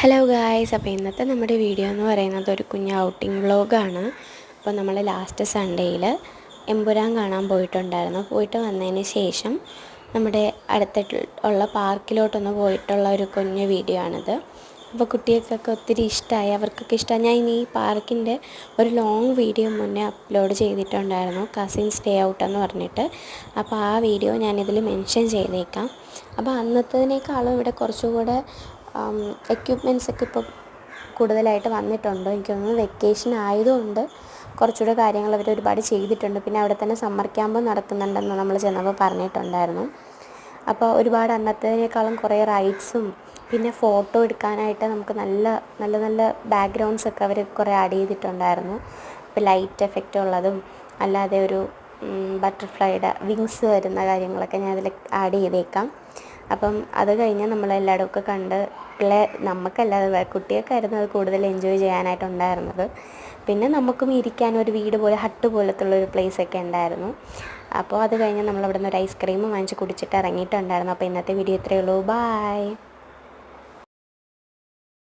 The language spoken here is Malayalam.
ഹലോ ഗായ്സ്, അപ്പോൾ ഇന്നത്തെ നമ്മുടെ വീഡിയോ എന്ന് പറയുന്നത് ഒരു കുഞ്ഞ് ഔട്ടിംഗ് വ്ളോഗാണ്. അപ്പോൾ നമ്മൾ ലാസ്റ്റ് സൺഡേയിൽ എമ്പുരാൻ കാണാൻ പോയിട്ടുണ്ടായിരുന്നു. പോയിട്ട് വന്നതിന് ശേഷം നമ്മുടെ അടുത്തിട്ട് ഉള്ള പാർക്കിലോട്ടൊന്ന് പോയിട്ടുള്ള ഒരു കുഞ്ഞ് വീഡിയോ ആണിത്. അപ്പോൾ കുട്ടികൾക്കൊക്കെ ഒത്തിരി ഇഷ്ടമായി, അവർക്കൊക്കെ ഇഷ്ടമായി. ഞാൻ ഇനി ഈ പാർക്കിൻ്റെ ഒരു ലോങ് വീഡിയോ മുന്നേ അപ്ലോഡ് ചെയ്തിട്ടുണ്ടായിരുന്നു, കസിൻസ് ഡേ ഔട്ട് എന്ന് പറഞ്ഞിട്ട്. അപ്പോൾ ആ വീഡിയോ ഞാനിതിൽ മെൻഷൻ ചെയ്തേക്കാം. അപ്പോൾ അന്നത്തതിനേക്കാളും ഇവിടെ കുറച്ചുകൂടെ എക്യുപ്മെൻറ്റ്സൊക്കെ ഇപ്പോൾ കൂടുതലായിട്ട് വന്നിട്ടുണ്ട്. എനിക്ക് തോന്നുന്നു വെക്കേഷൻ ആയതുകൊണ്ട് കുറച്ചുകൂടെ കാര്യങ്ങൾ അവർ ഒരുപാട് ചെയ്തിട്ടുണ്ട്. പിന്നെ അവിടെ തന്നെ സമ്മർ ക്യാമ്പ് നടക്കുന്നുണ്ടെന്ന് നമ്മൾ ചെന്നപ്പോൾ പറഞ്ഞിട്ടുണ്ടായിരുന്നു. അപ്പോൾ ഒരുപാട് അന്നത്തേതിനേക്കാളും കുറേ റൈഡ്സും പിന്നെ ഫോട്ടോ എടുക്കാനായിട്ട് നമുക്ക് നല്ല നല്ല നല്ല ബാക്ക്ഗ്രൗണ്ട്സൊക്കെ അവർ കുറേ ആഡ് ചെയ്തിട്ടുണ്ടായിരുന്നു. ഇപ്പോൾ ലൈറ്റ് എഫക്റ്റ് ഉള്ളതും അല്ലാതെ ഒരു ബട്ടർഫ്ലൈയുടെ വിങ്സ് വരുന്ന കാര്യങ്ങളൊക്കെ ഞാൻ അതിൽ ആഡ് ചെയ്തേക്കാം. അപ്പം അത് കഴിഞ്ഞ് നമ്മളെല്ലായിടമൊക്കെ കണ്ട് നമുക്കല്ലാതെ കുട്ടികൾക്കായിരുന്നു അത് കൂടുതൽ എൻജോയ് ചെയ്യാനായിട്ടുണ്ടായിരുന്നത്. പിന്നെ നമുക്കും ഇരിക്കാൻ ഒരു വീട് പോലെ ഹട്ട് പോലത്തുള്ളൊരു പ്ലേസൊക്കെ ഉണ്ടായിരുന്നു. അപ്പോൾ അത് കഴിഞ്ഞ് നമ്മളവിടെ നിന്ന് ഒരു ഐസ്ക്രീം വാങ്ങിച്ച് കുടിച്ചിട്ട് ഇറങ്ങിയിട്ടുണ്ടായിരുന്നു. അപ്പോൾ ഇന്നത്തെ വീഡിയോ ഇത്രയേ ഉള്ളൂ. ബായ്.